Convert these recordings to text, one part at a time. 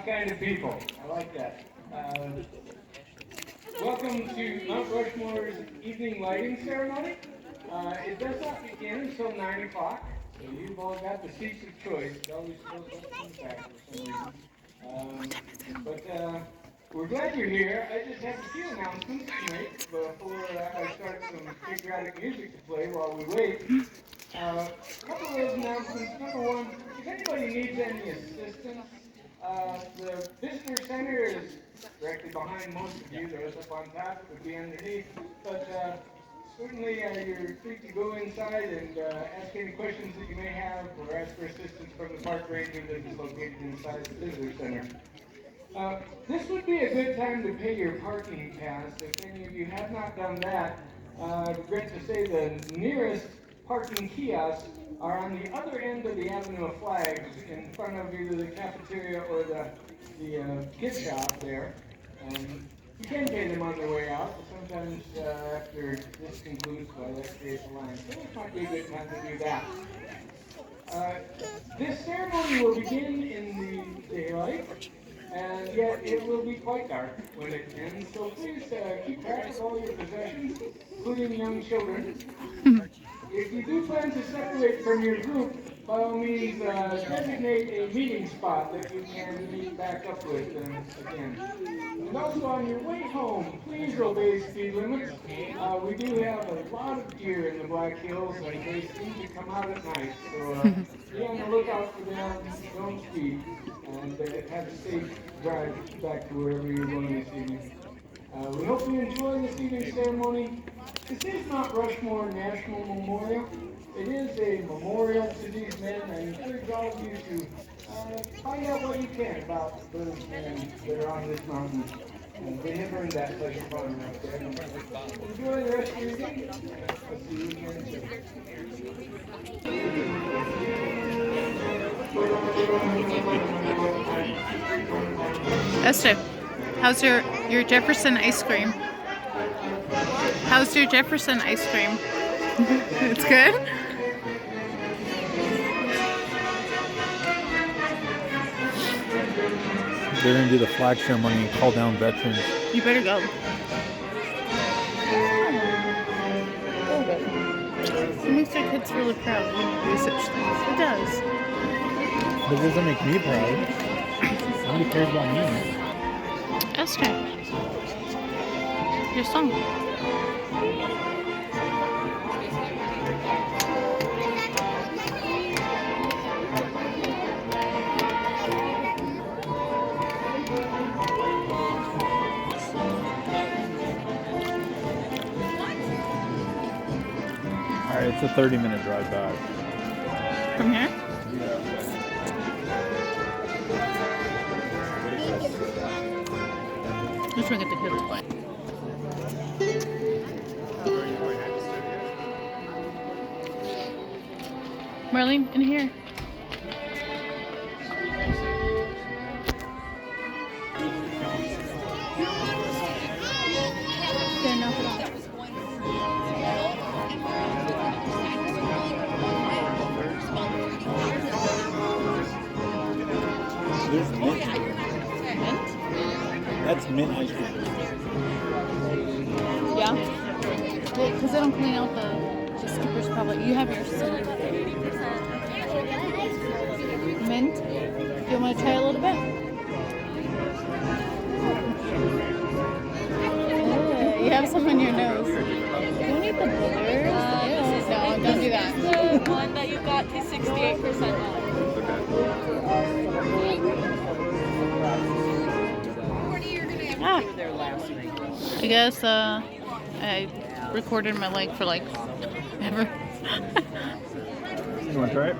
kind of people. I like that. Welcome to Mount Rushmore's evening lighting ceremony. It does not begin until 9 o'clock, so you've all got the seats of choice. It always shows up in the back for some reason. But we're glad you're here. I just have a few announcements to make before I start some patriotic music to play while we wait. A couple of those announcements. Number one, if anybody needs any assistance, the visitor center is directly behind most of you. There's up on top, it would be underneath. But certainly you're free to go inside and ask any questions that you may have or ask for assistance from the park ranger that is located inside the visitor center. This would be a good time to pay your parking pass. If any of you have not done that, I regret to say the nearest parking kiosks are on the other end of the Avenue of Flags in front of either the cafeteria or the gift shop there. You can pay them on the way out, but sometimes after this concludes, that creates a line. So it might be a good time to do that. This ceremony will begin in the daylight, and yet it will be quite dark when it ends. So please keep track of all your possessions, including young children. If you do plan to separate from your group, by all means, designate a meeting spot that you can meet back up with again. And also on your way home, please obey speed limits. We do have a lot of deer in the Black Hills, and they seem to come out at night. So be on the lookout for them, don't speed, and have a safe drive back to wherever you're going this evening. We hope you enjoy this evening's ceremony. This is Mount Rushmore National Memorial. It is a memorial to these men. I encourage all of you to find out what you can about those men that are on this mountain. They have earned that pleasure honor right there. Enjoy the rest of your day. I'll see you again soon. Esther, how's your Jefferson ice cream? How's your Jefferson ice cream? It's good? They're going to do the flag ceremony and call down veterans. You better go. It makes your kids really proud when you do such things. It does. But it doesn't make me proud. Nobody cares about me. Esther, your song. Alright, it's a 30-minute drive back. From here? Let's try to get the kids play. Marlene, in here. There, knock it off. There's mint. Mint? That's mint ice cream. Yeah? Because they don't clean out the skippers probably. You have yours. Mint? Do you want to try a little bit? You have some on your nose. Don't eat the boogers. No, don't do that. The one that you got is 68% off. Ah. I guess I recorded my leg for like ever. You want to try it?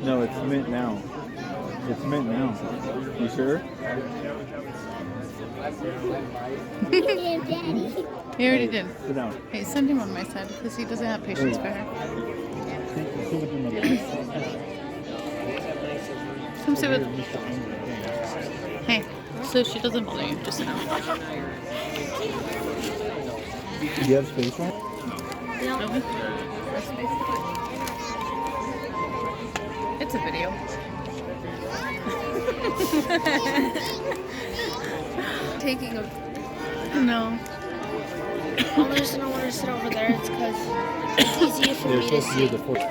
No, it's mint now. It's mint now. You sure? He already did. Sit down. Hey, send him on my side because he doesn't have patience for her. Come sit with. Hey, so she doesn't bother you, just sit down. Do you have space on? Really? It's a video. Taking a. No. Only reason I want to sit over there is because it's easier for They're me to supposed to use see. the force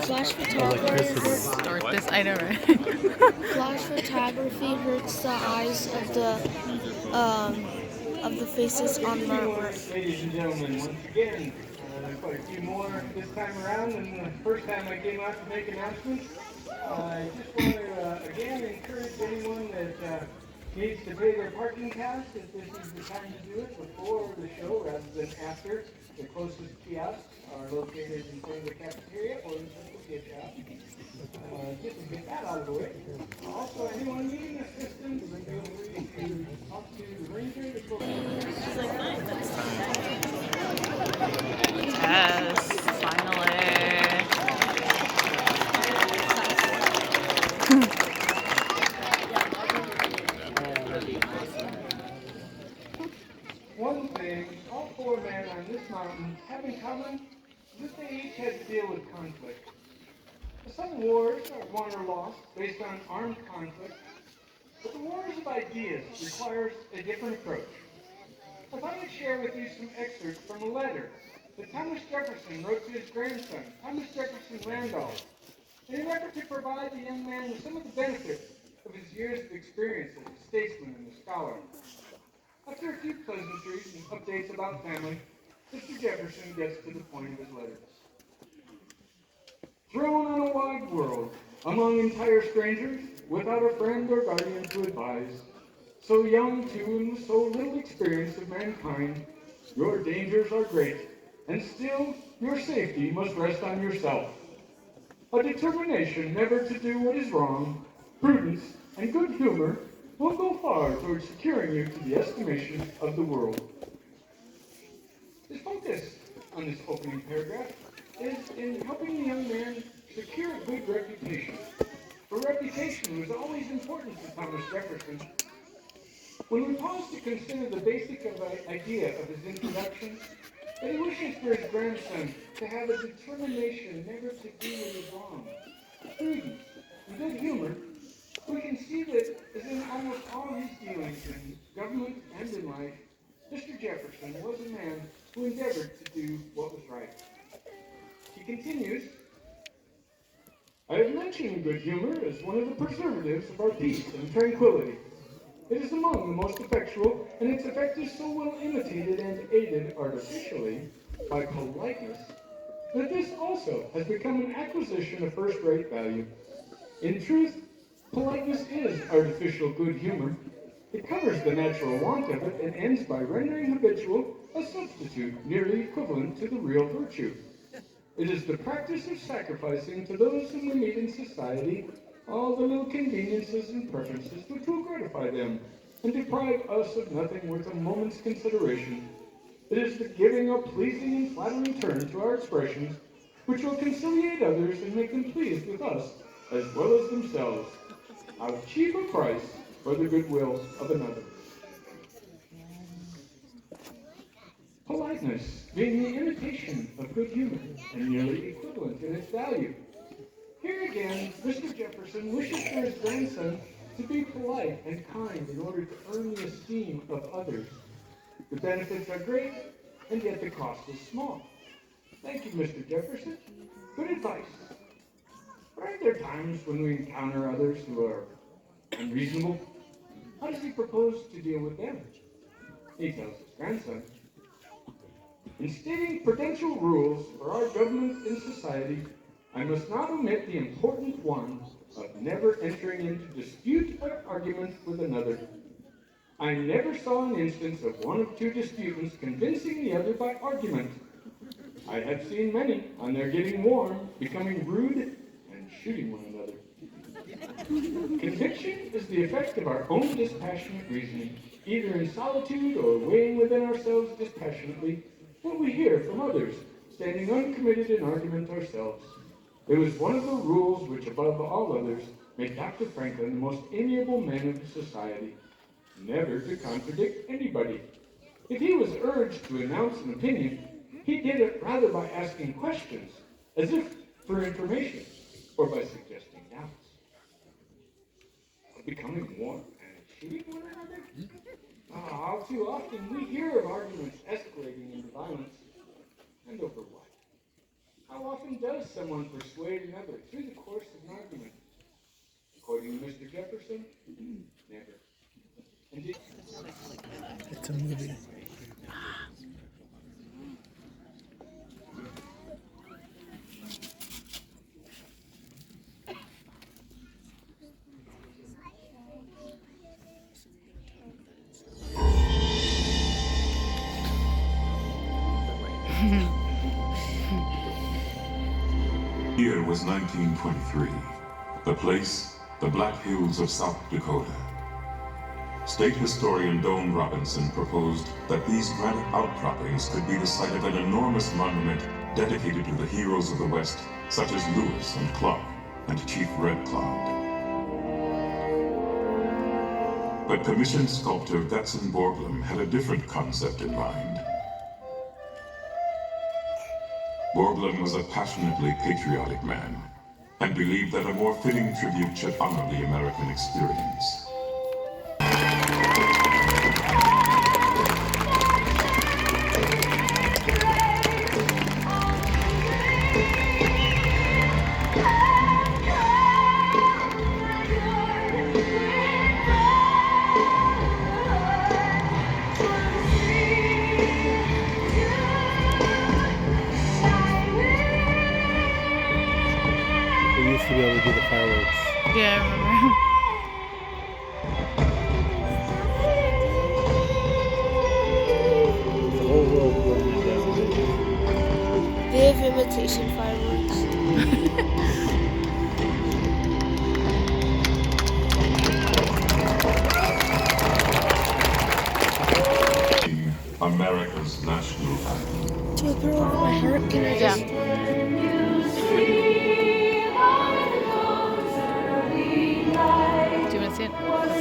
Flash electricity. photography. Start this. I know, right? Flash photography hurts the eyes of the faces on the. Ladies and gentlemen, once again, quite a few more this time around than the first time I came out to make announcements. I just want to, again, encourage anyone that needs to pay their parking pass, if this is the time to do it before the show rather than after. The closest kiosks are located in front of the cafeteria or in front of the gift shop. Just to get that out of the way. Also, anyone needing assistance, feel free to talk to the ranger. Yes, finally. One thing all four men on this mountain have in common is that they each had to deal with conflict. Some wars are won or lost based on armed conflict, but the wars of ideas requires a different approach. I thought I'd share with you some excerpts from a letter that Thomas Jefferson wrote to his grandson, Thomas Jefferson Randolph, in an effort to provide the young man with some of the benefits of his years of experience as a statesman and a scholar. After a few pleasantries and updates about family, Mr. Jefferson gets to the point of his letter. Thrown on a wide world, among entire strangers, without a friend or guardian to advise, so young too and with so little experience of mankind, your dangers are great, and still your safety must rest on yourself. A determination never to do what is wrong, prudence, and good humor will go far towards securing you to the estimation of the world. His focus on this opening paragraph is in helping the young man secure a good reputation. For reputation was always important to Thomas Jefferson. When we pause to consider the basic idea of his introduction, that he wishes for his grandson to have a determination never to do what is wrong, prudence, and good humor, we can see that, as in almost all his dealings in government and in life, Mr. Jefferson was a man who endeavored to do what was right. He continues, I have mentioned good humor as one of the preservatives of our peace and tranquility. It is among the most effectual, and its effect is so well imitated and aided artificially by politeness, that this also has become an acquisition of first-rate value. In truth, politeness is artificial good humor. It covers the natural want of it and ends by rendering habitual a substitute nearly equivalent to the real virtue. It is the practice of sacrificing to those whom we meet in society all the little conveniences and preferences which will gratify them and deprive us of nothing worth a moment's consideration. It is the giving a pleasing and flattering turn to our expressions which will conciliate others and make them pleased with us as well as themselves. How cheap a price for the goodwill of another. Politeness being the imitation of good humor and nearly equivalent in its value. Here again, Mr. Jefferson wishes for his grandson to be polite and kind in order to earn the esteem of others. The benefits are great, and yet the cost is small. Thank you, Mr. Jefferson. Good advice. But aren't there times when we encounter others who are unreasonable? How does he propose to deal with them? He tells his grandson, in stating prudential rules for our government and society, I must not omit the important one of never entering into dispute or argument with another. I never saw an instance of one of two disputants convincing the other by argument. I have seen many, on their getting warm, becoming rude and shooting one another. Conviction is the effect of our own dispassionate reasoning, either in solitude or weighing within ourselves dispassionately what we hear from others, standing uncommitted in argument ourselves. It was one of the rules which, above all others, made Dr. Franklin the most amiable man of society, never to contradict anybody. If he was urged to announce an opinion, he did it rather by asking questions, as if for information, or by suggesting doubts. becoming warm and shooting one another? All too often we hear of arguments escalating into violence, and over what? How often does someone persuade another through the course of an argument? According to Mr. Jefferson, never. Indeed. It's a movie. Year was 1923. The place, the Black Hills of South Dakota. State historian Doane Robinson proposed that these granite outcroppings could be the site of an enormous monument dedicated to the heroes of the West, such as Lewis and Clark and Chief Red Cloud. But commissioned sculptor Vetson Borglum had a different concept in mind. Borglum was a passionately patriotic man and believed that a more fitting tribute should honor the American experience. We used to be able to do the fireworks. Yeah, I remember. The whole world burning down. They have imitation fireworks. America's national anthem. To put it over my heart, can I just... Do you want to see it?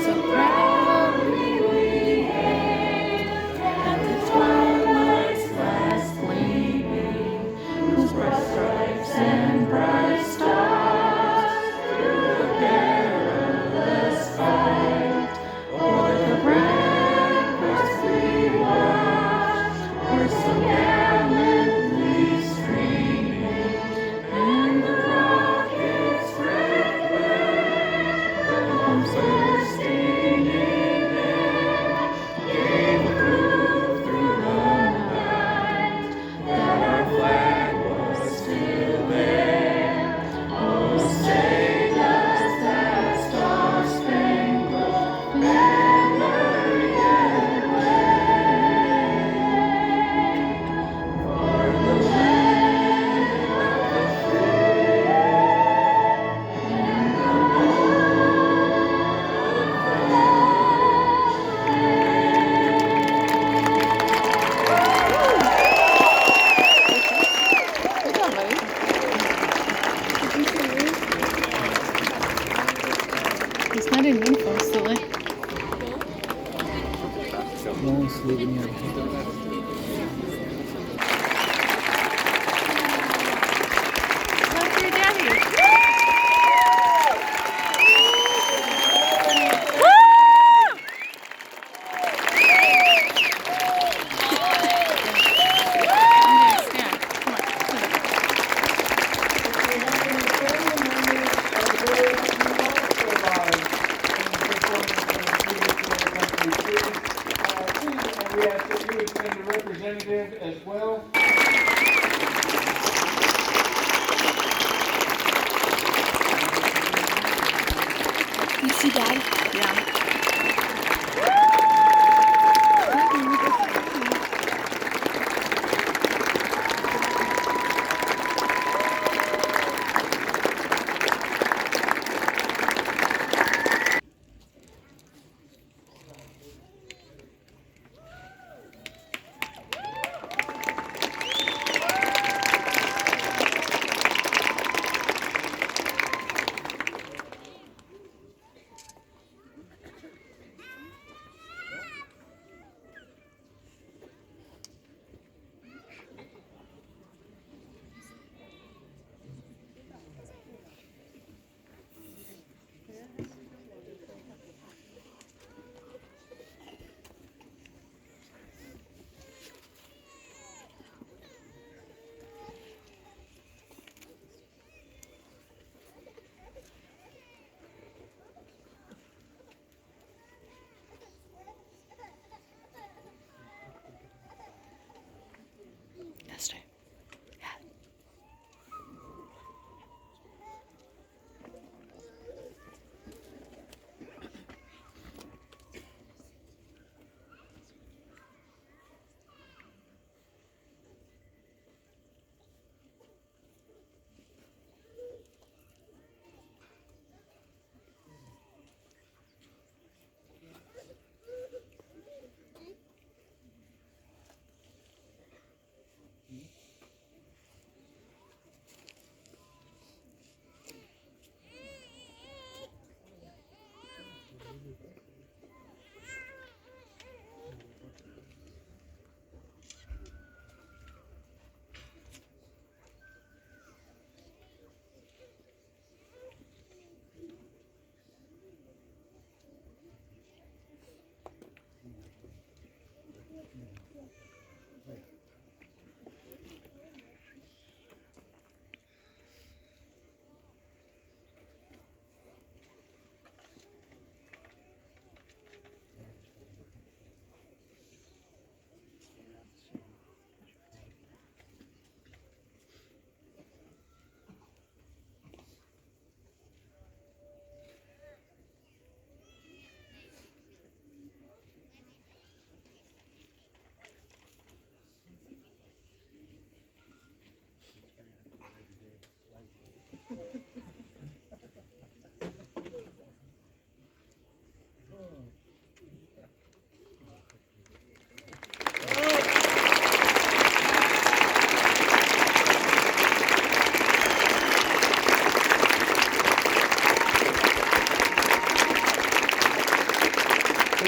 So proudly we hail at the twilight's last gleaming, whose bright stripes and bright stars through the perilous fight o'er the ramparts we watched were so gallantly streaming, and the rockets' red glare, the bombs bursting in air, gave proof through the night that our flag was still there. Oh, say does that star-spangled banner yet wave for the land of the free and the Good job, buddy. He's not in uniform still, eh? No one's leaving here. That's your daddy. We ask that you would send a representative as well. You see Dad? Yeah.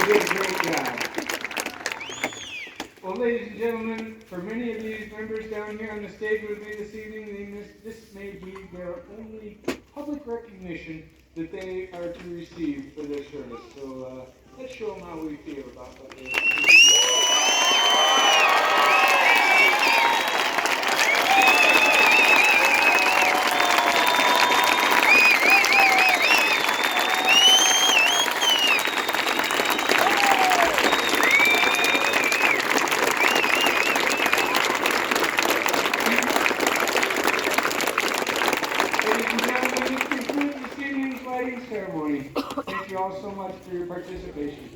did a great job. Well, ladies and gentlemen, for many of these members down here on the stage with me this evening, this may be their only public recognition that they are to receive for their service. So let's show them how we feel about what they're ceremony. Thank you all so much for your participation.